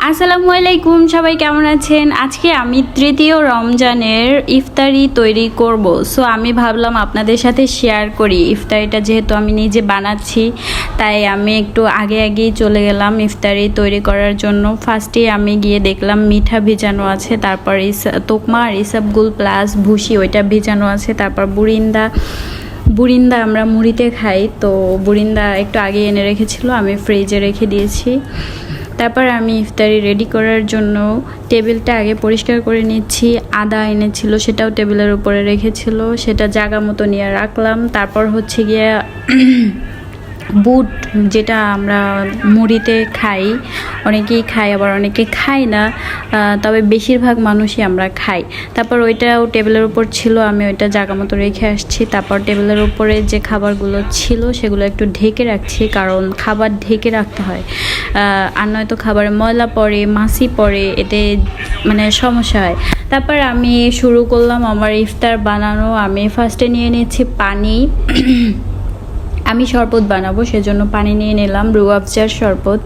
আসসালামু আলাইকুম, সবাই কেমন আছেন? আজকে আমি তৃতীয় রমজানের ইফতারি তৈরি করব। সো আমি ভাবলাম আপনাদের সাথে শেয়ার করি। ইফতারিটা যেহেতু আমি নিজে বানাচ্ছি, তাই আমি একটু আগেই চলে গেলাম ইফতারি তৈরি করার জন্য। ফার্স্টে আমি গিয়ে দেখলাম মিঠা ভিজানো আছে, তারপর তোকমা আর ইসাবগুল প্লাস ভুসি ওইটা ভিজানো আছে, তারপর বুরিন্দা আমরা মুড়িতে খাই, তো বুরিন্দা একটু আগে এনে রেখেছিল, আমি ফ্রিজে রেখে দিয়েছি। তারপর আমি ইফতারি রেডি করার জন্য টেবিলটা আগে পরিষ্কার করে নিচ্ছি। আদা এনেছিল, সেটাও টেবিলের উপরে রেখেছিল, সেটা জায়গা মতো নিয়ে রাখলাম। তারপর হচ্ছে গিয়ে বুট, যেটা আমরা মুড়িতে খাই, অনেকেই খাই আবার অনেকে খাই না, তবে বেশিরভাগ মানুষই আমরা খাই। তারপর ওইটাও টেবিলের উপর ছিল, আমি ওইটা জায়গা মতো রেখে আসছি। তারপর টেবিলের উপরে যে খাবারগুলো ছিল সেগুলো একটু ঢেকে রাখছি, কারণ খাবার ঢেকে রাখতে হয়, আর নয়তো খাবারে ময়লা পড়ে, মাছি পড়ে, এতে মানে সমস্যা হয়। তারপর আমি শুরু করলাম আমার ইফতার বানানো। আমি ফার্স্টে নিয়ে নিচ্ছি পানি। আমি শরবত বানাবো, সেজন্য পানি নিয়ে নিলাম, রুয়াবজার শরবত।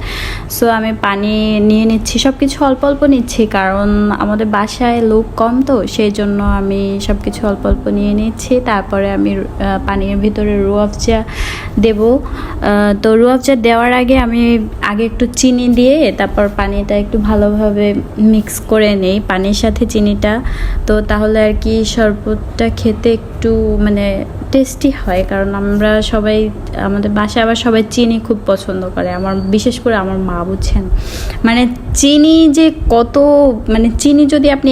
সো আমি পানি নিয়ে নিচ্ছি, সব কিছু অল্প অল্প নিচ্ছি, কারণ আমাদের বাসায় লোক কম, তো সেই জন্য আমি সব কিছু অল্প অল্প নিয়ে নিচ্ছি। তারপরে আমি পানির ভিতরে রুয়াবজা দেব। তো রুয়াবজা দেওয়ার আগে আমি একটু চিনি দিয়ে তারপর পানিটা একটু ভালোভাবে মিক্স করে নেই পানির সাথে চিনিটা, তো তাহলে আর কি শরবতটা খেতে একটু মানে টেস্টি হয়। কারণ আমরা সবাই, আমাদের বাসায় আবার সবাই চিনি খুব পছন্দ করে, বিশেষ করে আমার মা, বুঝছেন, মানে চিনি যে কত, মানে চিনি যদি আপনি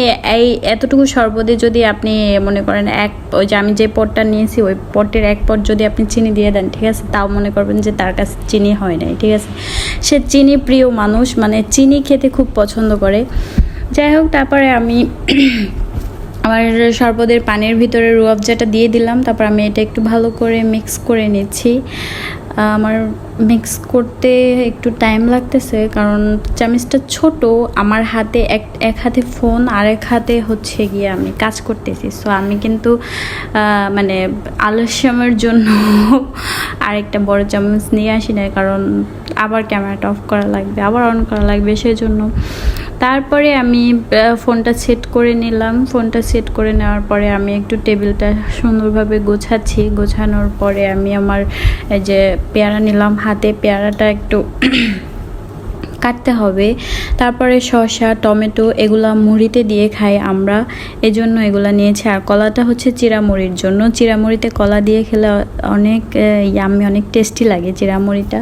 এতটুকু শরবতে যদি আপনি মনে করেন ওই যে আমি যে পটটা নিয়েছি ওই পটের এক পট যদি আপনি চিনি দিয়ে দেন, ঠিক আছে, তাও মনে করবেন যে তার কাছে চিনি হয় নাই, ঠিক আছে। সে চিনি প্রিয় মানুষ, মানে চিনি খেতে খুব পছন্দ করে। যাই হোক, তারপরে আমি আমার শরবতের পানির ভিতরে রুয়াবজাটা দিয়ে দিলাম। তারপর আমি এটা একটু ভালো করে মিক্স করে নিচ্ছি। আমার মিক্স করতে একটু টাইম লাগতেছে, কারণ চামচটা ছোট, আমার হাতে এক হাতে ফোন আর এক হাতে হচ্ছে গিয়ে আমি কাজ করতেছি। সো আমি কিন্তু মানে আলস্যমের জন্য আরেকটা বড় চামচ নিয়ে আসি না, কারণ আবার ক্যামেরাটা অফ করা লাগবে, আবার অন করা লাগবে, সেজন্য। তারপরে আমি ফোনটা সেট করে নিলাম। ফোনটা সেট করে নেওয়ার পরে আমি একটু টেবিলটা সুন্দরভাবে গোছাচ্ছি। গোছানোর পরে আমি আমার এই যে পেয়ারা নিলাম হাতে, পেয়ারাটা একটু কাটতে হবে। তারপরে শসা, টমেটো এগুলা মুড়িতে দিয়ে খাই আমরা, এজন্য এগুলা নিয়েছি। আর কলাটা হচ্ছে চিড়ামুড়ির জন্য, চিড়ামুড়িতে কলা দিয়ে খেলে অনেক ইয়াম্মি, অনেক টেস্টি লাগে চিড়ামুড়িটা।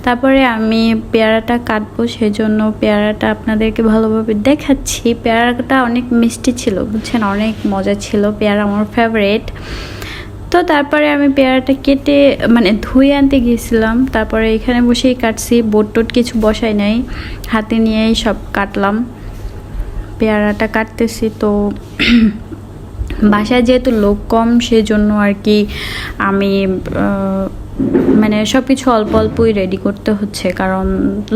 তারপরে আমি পেয়ারাটা কাটবো, সেজন্য পেয়ারাটা আপনাদেরকে ভালোভাবে দেখাচ্ছি। পেয়ারাটা অনেক মিষ্টি ছিল, বুঝছেন, অনেক মজা ছিল, পেয়ারা আমার ফেভারিট। তো তারপরে আমি পেয়ারাটা কেটে মানে ধুয়ে আনতে গিয়েছিলাম, তারপরে এখানে বসেই কাটছি, বোট কিছু বসাই নাই, হাতে নিয়েই সব কাটলাম। পেয়ারাটা কাটতেছি, তো বাসায় যেহেতু লোক কম, সেজন্য আর কি আমি মানে সব কিছু অল্প অল্পই রেডি করতে হচ্ছে, কারণ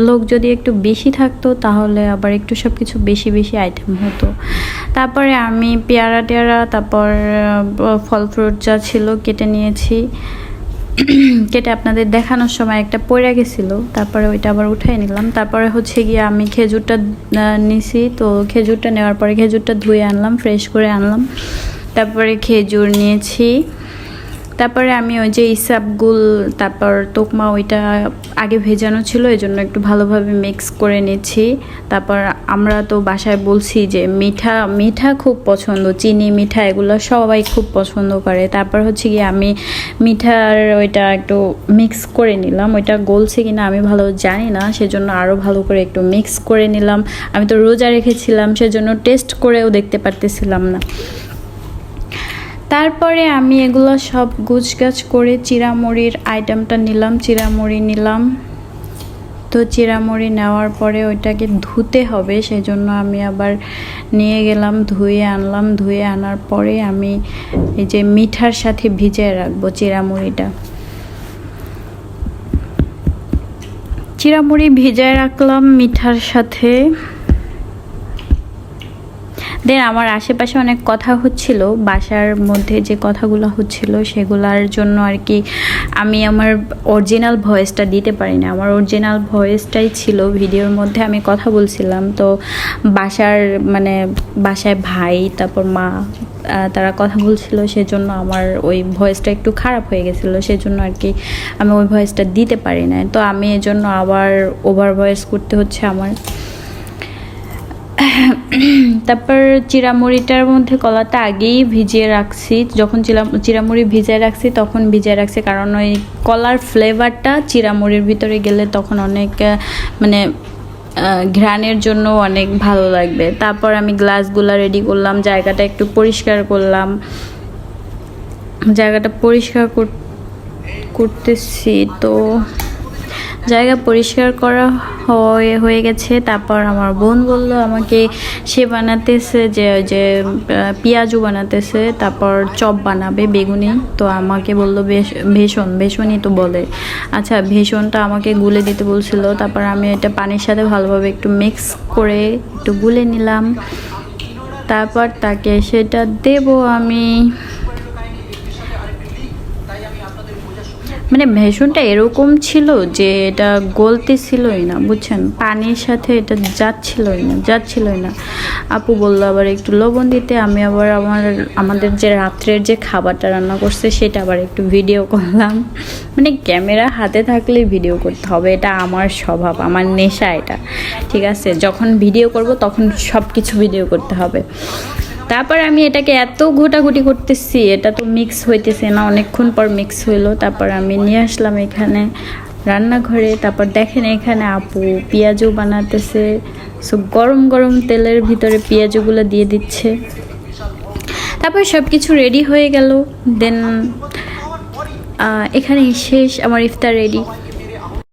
লোক যদি একটু বেশি থাকতো তাহলে আবার একটু সব কিছু বেশি বেশি আইটেম হতো। তারপরে আমি পেয়ারা টেয়ারা, তারপর ফল ফ্রুট যা ছিল কেটে নিয়েছি। কেটে আপনাদের দেখানোর সময় একটা পড়ে গেছিলো, তারপরে ওইটা আবার উঠাই নিলাম। তারপরে হচ্ছে গিয়ে আমি খেজুরটা নিছি, তো খেজুরটা নেওয়ার পরে খেজুরটা ধুয়ে আনলাম, ফ্রেশ করে আনলাম। তারপরে খেজুর নিয়েছি। তারপরে আমি ওই যে ইসাবগুল, তারপর তোকমা, ওইটা আগে ভেজানো ছিল, এই জন্য একটু ভালোভাবে মিক্স করে নিচ্ছি। তারপর আমরা তো বাসায় বলছি যে মিঠা খুব পছন্দ, চিনি মিঠা এগুলো সবাই খুব পছন্দ করে। তারপর হচ্ছে গিয়ে আমি মিঠার ওইটা একটু মিক্স করে নিলাম, ওইটা গলছে কিনা আমি ভালো জানি না, সেজন্য আরও ভালো করে একটু মিক্স করে নিলাম। আমি তো রোজা রেখেছিলাম, সেজন্য টেস্ট করেও দেখতে পারতেছিলাম না। তারপরে আমি এগুলো সব গুছগাছ করে চিড়ামুড়ির আইটেমটা নিলাম, চিড়ামুড়ি নিলাম। তো চিড়ামুড়ি নেওয়ার পরে ওইটাকে ধুতে হবে, সেই জন্য আমি আবার নিয়ে গেলাম, ধুয়ে আনলাম। ধুয়ে আনার পরে আমি এই যে মিঠার সাথে ভিজিয়ে রাখবো চিড়ামুড়িটা। চিড়ামুড়ি ভিজায় রাখলাম মিঠার সাথে। দেন আমার আশেপাশে অনেক কথা হচ্ছিল, বাসার মধ্যে যে কথাগুলো হচ্ছিল সেগুলোর জন্য আর কি আমি আমার অরিজিনাল ভয়েসটা দিতে পারি না। আমার অরিজিনাল ভয়েসটাই ছিল ভিডিওর মধ্যে, আমি কথা বলছিলাম। তো বাসায় ভাই তারপর মা তারা কথা বলছিল, সেজন্য আমার ওই ভয়েসটা একটু খারাপ হয়ে গেছিলো, সেজন্য আর কি আমি ওই ভয়েসটা দিতে পারি না। তো আমি এজন্য আবার ওভার ভয়েস করতে হচ্ছে আমার। তারপর চিড়ামুড়িটার মধ্যে কলাটা আগেই ভিজিয়ে রাখছি, যখন চিড়ামুড়ি ভিজিয়ে রাখছি তখন ভিজিয়ে রাখছি, কারণ ওই কলার ফ্লেভারটা চিড়ামুড়ির ভিতরে গেলে তখন অনেক ঘ্রাণের জন্য অনেক ভালো লাগবে। তারপর আমি গ্লাসগুলো রেডি করলাম, জায়গাটা একটু পরিষ্কার করলাম, জায়গাটা পরিষ্কার করতেছি। তো জায়গা পরিষ্কার করা হয়ে গেছে। তারপর আমার বোন বলল আমাকে, সে বানাতেছে যে পেঁয়াজু বানাতেছে, তারপর চপ বানাবে বেগুনি। তো আমাকে বললো ভেষণই তো বলে, আচ্ছা ভেষণটা আমাকে গুলে দিতে বলছিল। তারপর আমি এটা পানির সাথে ভালোভাবে একটু মিক্স করে একটু গুলে নিলাম, তারপর তাকে সেটা দেব আমি। মানে ভেষণটা এরকম ছিল যে এটা গলতেছিলই না, বুঝছেন, পানির সাথে এটা যাচ্ছিলই না। আপু বললো আবার একটু লবণ দিতে, আমি আবার আমাদের যে রাত্রের যে খাবারটা রান্না করছে সেটা আবার একটু ভিডিও করলাম। মানে ক্যামেরা হাতে থাকলে ভিডিও করতে হবে, এটা আমার স্বভাব, আমার নেশা এটা, ঠিক আছে। যখন ভিডিও করব তখন সব কিছু ভিডিও করতে হবে। তারপর আমি এটাকে এত ঘোটাঘুটি করতেছি, এটা তো মিক্স হইতেছে না, অনেকক্ষণ পর মিক্স হইলো। তারপর আমি নিয়ে আসলাম এখানে রান্নাঘরে। তারপর দেখেন এখানে আপু পেঁয়াজু বানাতেছে, সো গরম গরম তেলের ভিতরে পেঁয়াজুগুলো দিয়ে দিচ্ছে। তারপর সব কিছু রেডি হয়ে গেল। দেন এখানে শেষ, আমার ইফতার রেডি।